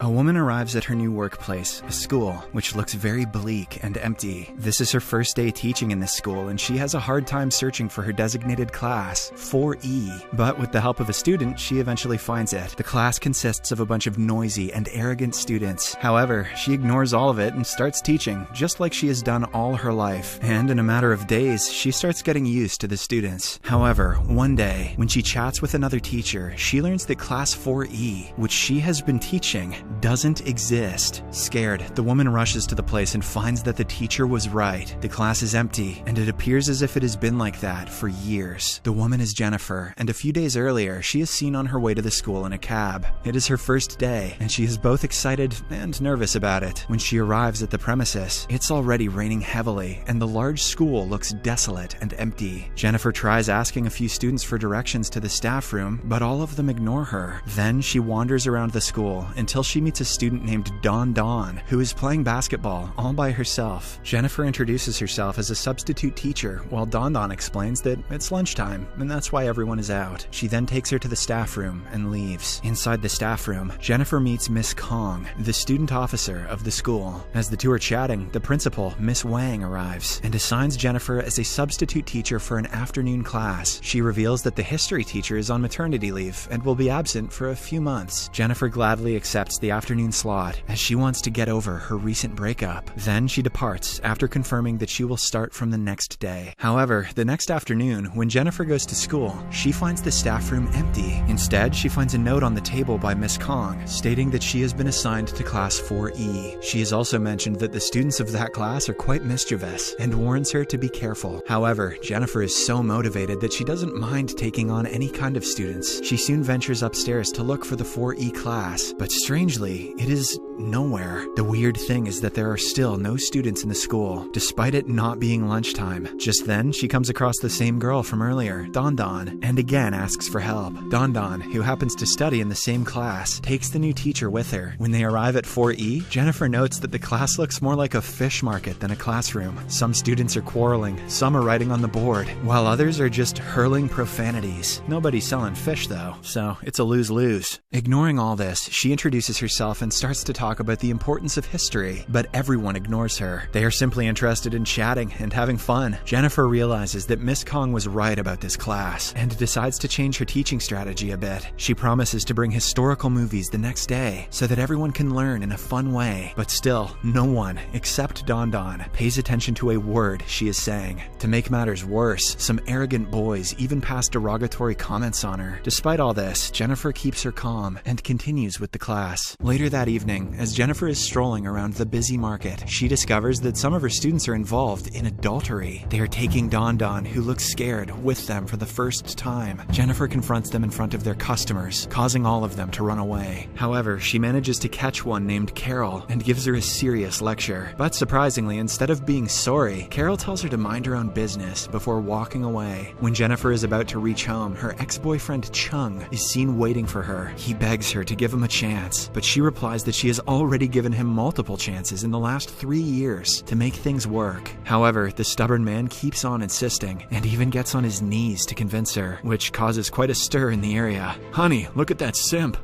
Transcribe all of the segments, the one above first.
A woman arrives at her new workplace, a school, which looks very bleak and empty. This is her first day teaching in this school, and she has a hard time searching for her designated class, 4E. But with the help of a student, she eventually finds it. The class consists of a bunch of noisy and arrogant students. However, she ignores all of it and starts teaching, just like she has done all her life. And in a matter of days, she starts getting used to the students. However, one day, when she chats with another teacher, she learns that class 4E, which she has been teaching, doesn't exist. Scared, the woman rushes to the place and finds that the teacher was right. The class is empty, and it appears as if it has been like that for years. The woman is Jennifer, and a few days earlier, she is seen on her way to the school in a cab. It is her first day, and she is both excited and nervous about it. When she arrives at the premises, it's already raining heavily, and the large school looks desolate and empty. Jennifer tries asking a few students for directions to the staff room, but all of them ignore her. Then she wanders around the school until she meets a student named Dawn, who is playing basketball all by herself. Jennifer introduces herself as a substitute teacher, while Dawn explains that it's lunchtime, and that's why everyone is out. She then takes her to the staff room and leaves. Inside the staff room, Jennifer meets Miss Kong, the student officer of the school. As the two are chatting, the principal, Miss Wang, arrives and assigns Jennifer as a substitute teacher for an afternoon class. She reveals that the history teacher is on maternity leave and will be absent for a few months. Jennifer gladly accepts the afternoon slot as she wants to get over her recent breakup. Then she departs after confirming that she will start from the next day. However, the next afternoon, when Jennifer goes to school, she finds the staff room empty. Instead, she finds a note on the table by Miss Kong stating that she has been assigned to class 4E. She has also mentioned that the students of that class are quite mischievous and warns her to be careful. However, Jennifer is so motivated that she doesn't mind taking on any kind of students. She soon ventures upstairs to look for the 4E class, but strangely, it is nowhere. The weird thing is that there are still no students in the school, despite it not being lunchtime. Just then, she comes across the same girl from earlier, Dawn, and again asks for help. Dawn, who happens to study in the same class, takes the new teacher with her. When they arrive at 4E, Jennifer notes that the class looks more like a fish market than a classroom. Some students are quarreling, some are writing on the board, while others are just hurling profanities. Nobody's selling fish though, so it's a lose-lose. Ignoring all this, she introduces herself and starts to talk about the importance of history, but everyone ignores her. They are simply interested in chatting and having fun. Jennifer realizes that Miss Kong was right about this class and decides to change her teaching strategy a bit. She promises to bring historical movies the next day so that everyone can learn in a fun way, but still, no one, except Dawn, pays attention to a word she is saying. To make matters worse, some arrogant boys even pass derogatory comments on her. Despite all this, Jennifer keeps her calm and continues with the class. Later that evening, as Jennifer is strolling around the busy market, she discovers that some of her students are involved in adultery. They are taking Dawn, who looks scared, with them for the first time. Jennifer confronts them in front of their customers, causing all of them to run away. However, she manages to catch one named Carol and gives her a serious lecture. But surprisingly, instead of being sorry, Carol tells her to mind her own business before walking away. When Jennifer is about to reach home, her ex-boyfriend Chung is seen waiting for her. He begs her to give him a chance, but she replies that she has already given him multiple chances in the last 3 years to make things work. However, the stubborn man keeps on insisting and even gets on his knees to convince her, which causes quite a stir in the area. "Honey, look at that simp."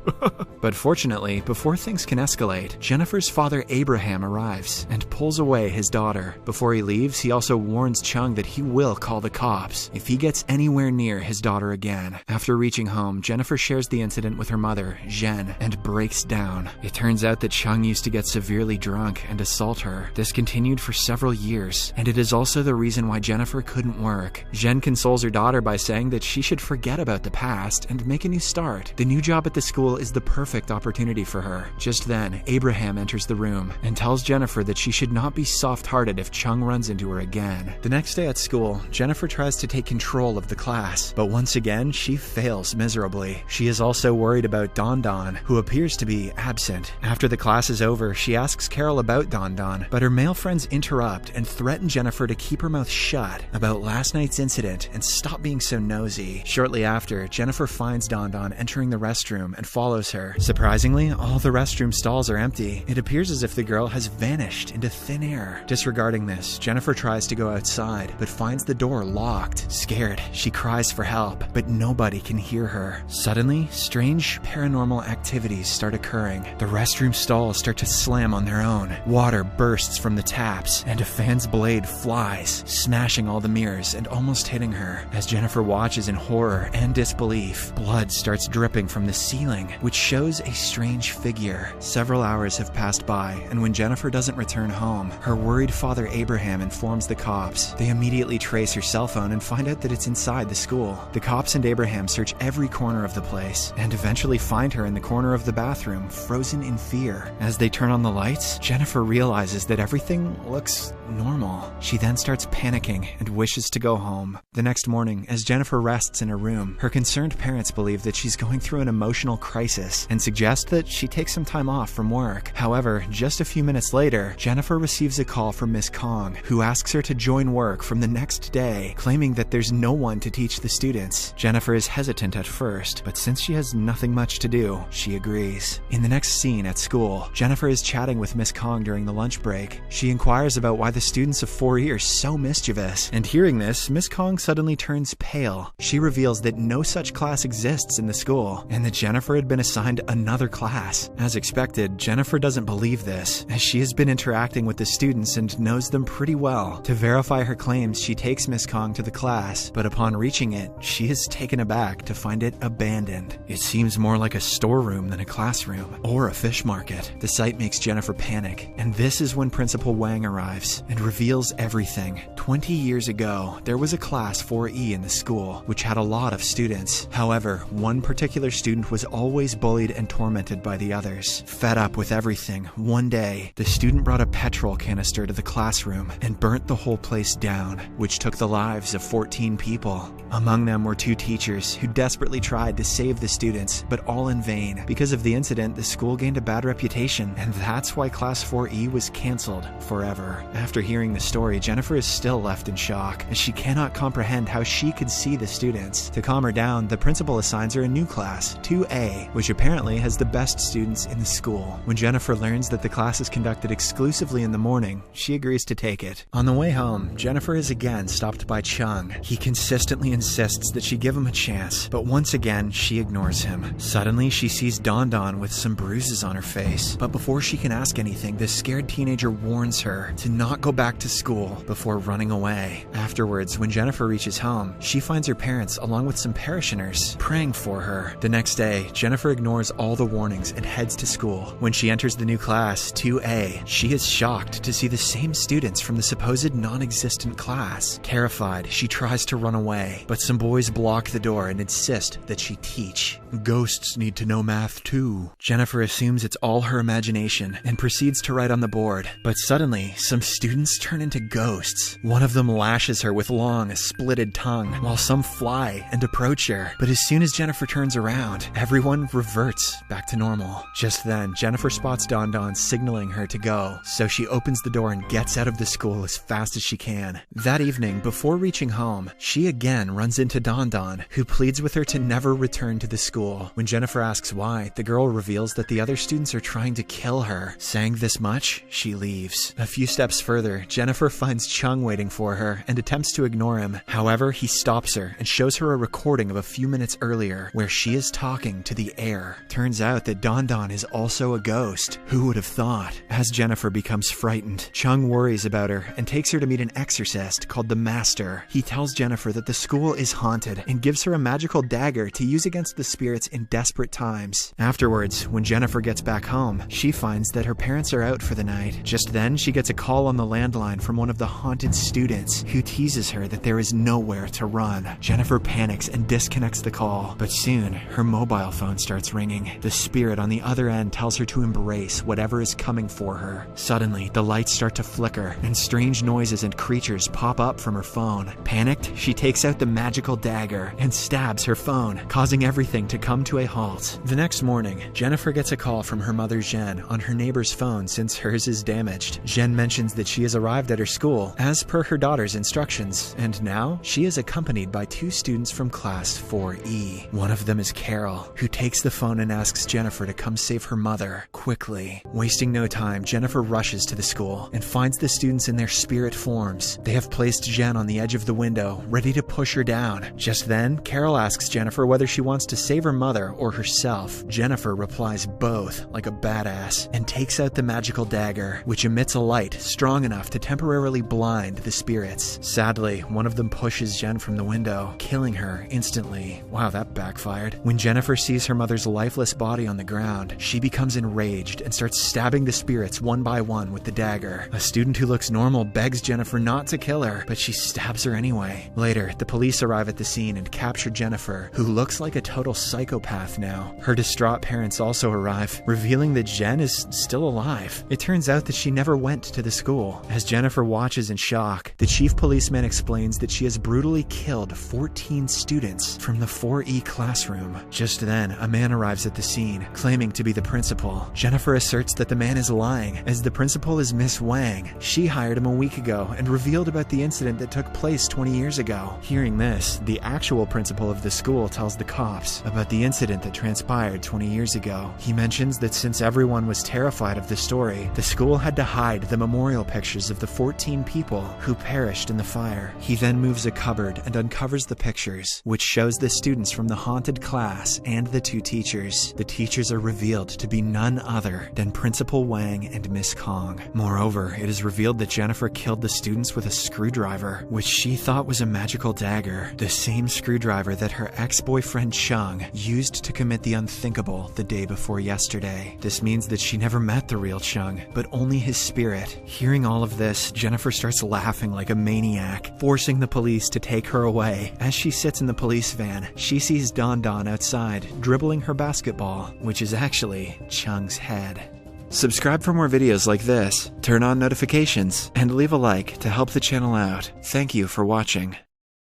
But fortunately, before things can escalate, Jennifer's father Abraham arrives and pulls away his daughter. Before he leaves, he also warns Chung that he will call the cops if he gets anywhere near his daughter again. After reaching home, Jennifer shares the incident with her mother, Jen, and breaks down. It turns out that Chung used to get severely drunk and assault her. This continued for several years, and it is also the reason why Jennifer couldn't work. Jen consoles her daughter by saying that she should forget about the past and make a new start. The new job at the school is the perfect opportunity for her. Just then, Abraham enters the room and tells Jennifer that she should not be soft-hearted if Chung runs into her again. The next day at school, Jennifer tries to take control of the class, but once again, she fails miserably. She is also worried about Dawn, who appears to be absent. After the class is over, she asks Carol about Dawn, but her male friends interrupt and threaten Jennifer to keep her mouth shut about last night's incident and stop being so nosy. Shortly after, Jennifer finds Dawn entering the restroom and follows her. Surprisingly, all the restroom stalls are empty. It appears as if the girl has vanished into thin air. Disregarding this, Jennifer tries to go outside, but finds the door locked. Scared, she cries for help, but nobody can hear her. Suddenly, strange paranormal activities start occurring. The restroom stalls start to slam on their own. Water bursts from the taps, and a fan's blade flies, smashing all the mirrors and almost hitting her. As Jennifer watches in horror and disbelief, blood starts dripping from the ceiling, which shows a strange figure. Several hours have passed by, and when Jennifer doesn't return home, her worried father Abraham informs the cops. They immediately trace her cell phone and find out that it's inside the school. The cops and Abraham search every corner of the place, and eventually find her in the corner of the bathroom, frozen in fear. As they turn on the lights, Jennifer realizes that everything looks normal. She then starts panicking and wishes to go home. The next morning, as Jennifer rests in her room, her concerned parents believe that she's going through an emotional crisis and suggest that she take some time off from work. However, just a few minutes later, Jennifer receives a call from Miss Kong, who asks her to join work from the next day, claiming that there's no one to teach the students. Jennifer is hesitant at first, but since she has nothing much to do, she agrees. In the next scene at school, Jennifer is chatting with Miss Kong during the lunch break. She inquires about why the students of 4E are so mischievous, and hearing this, Miss Kong suddenly turns pale. She reveals that no such class exists in the school, and that Jennifer had been assigned another class. As expected, Jennifer doesn't believe this, as she has been interacting with the students and knows them pretty well. To verify her claims, she takes Miss Kong to the class, but upon reaching it, she is taken aback to find it abandoned. It seems more like a storeroom than a classroom, or a fish market. The sight makes Jennifer panic, and this is when Principal Wang arrives and reveals everything. 20 years ago, there was a class 4E in the school, which had a lot of students. However, one particular student was always bullied and tormented by the others. Fed up with everything, one day, the student brought a petrol canister to the classroom and burnt the whole place down, which took the lives of 14 people. Among them were 2 teachers who desperately tried to save the students, but all in vain. Because of the incident, the school gained a bad reputation, and that's why Class 4E was cancelled forever. After hearing the story, Jennifer is still left in shock, as she cannot comprehend how she could see the students. To calm her down, the principal assigns her a new class, 2A, which apparently has the best students in the school. When Jennifer learns that the class is conducted exclusively in the morning, she agrees to take it. On the way home, Jennifer is again stopped by Chung. He consistently insists that she give him a chance, but once again, she ignores him. Suddenly, she sees Don Don with some bruises on her face, but before she can ask anything, the scared teenager warns her to not go back to school before running away. Afterwards, when Jennifer reaches home, she finds her parents along with some parishioners praying for her. The next day, Jennifer ignores all the warnings and heads to school. When she enters the new class, 2A, she is shocked to see the same students from the supposed non-existent class. Terrified, she tries to run away, but some boys block the door and insist that she teach. Ghosts need to know math too. Jennifer assumes it's all her imagination and proceeds to write on the board, but suddenly, some students turn into ghosts. One of them lashes her with long, splitted tongue, while some fly and approach her. But as soon as Jennifer turns around, everyone reverts back to normal. Just then, Jennifer spots Don Don signaling her to go, so she opens the door and gets out of the school as fast as she can. That evening, before reaching home, she again runs into Don Don, who pleads with her to never return to the school. When Jennifer asks why, the girl reveals that the other students are trying to kill her. Saying this much, she leaves. A few steps further, Jennifer finds Chung waiting for her and attempts to ignore him. However, he stops her and shows her a recording of a few minutes earlier where she is talking to the air. Turns out that Don Don is also a ghost. Who would have thought? As Jennifer becomes frightened, Chung worries about her and takes her to meet an exorcist called the Master. He tells Jennifer that the school is haunted and gives her a magical dagger to use against the spirits in desperate times. Afterwards, when Jennifer gets back home, she finds that her parents are out for the night. Just then, she gets a call on the landline from one of the haunted students, who teases her that there is nowhere to run. Jennifer panics and disconnects the call, but soon, her mobile phone starts ringing. The spirit on the other end tells her to embrace whatever is coming for her. Suddenly, the lights start to flicker, and strange noises and creatures pop up from her phone. Panicked, she takes out the magical dagger and stabs her phone, causing everything to come to a halt. The next morning, Jennifer gets a call from her mother Jen on her neighbor's phone since hers is damaged. Jen mentions that she has arrived at her school as per her daughter's instructions, and now she is accompanied by 2 students from class 4E. One of them is Carol, who takes the phone and asks Jennifer to come save her mother quickly. Wasting no time, Jennifer rushes to the school and finds the students in their spirit forms. They have placed Jen on the edge of the window, ready to push her down. Just then, Carol asks Jennifer whether she wants to save her mother or herself. Jennifer replies both, like a badass and takes out the magical dagger, which emits a light strong enough to temporarily blind the spirits. Sadly, one of them pushes Jen from the window, killing her instantly. Wow, that backfired. When Jennifer sees her mother's lifeless body on the ground, she becomes enraged and starts stabbing the spirits one by one with the dagger. A student who looks normal begs Jennifer not to kill her, but she stabs her anyway. Later, the police arrive at the scene and capture Jennifer, who looks like a total psychopath now. Her distraught parents also arrive, revealing that Jen is still alive. It turns out that she never went to the school. As Jennifer watches in shock, the chief policeman explains that she has brutally killed 14 students from the 4E classroom. Just then, a man arrives at the scene, claiming to be the principal. Jennifer asserts that the man is lying, as the principal is Miss Wang. She hired him a week ago and revealed about the incident that took place 20 years ago. Hearing this, the actual principal of the school tells the cops about the incident that transpired 20 years ago. He mentions that since everyone was terrified of the story, the school had to hide the memorial pictures of the 14 people who perished in the fire. He then moves a cupboard and uncovers the pictures, which shows the students from the haunted class and the two teachers. The teachers are revealed to be none other than Principal Wang and Miss Kong. Moreover, it is revealed that Jennifer killed the students with a screwdriver, which she thought was a magical dagger, the same screwdriver that her ex-boyfriend Chung used to commit the unthinkable the day before yesterday. This means that she never met the real Chung, but only his spirit. Hearing all of this, Jennifer starts laughing like a maniac, forcing the police to take her away. As she sits in the police van, she sees Don Don outside, dribbling her basketball, which is actually Chung's head. Subscribe for more videos like this, turn on notifications, and leave a like to help the channel out. Thank you for watching.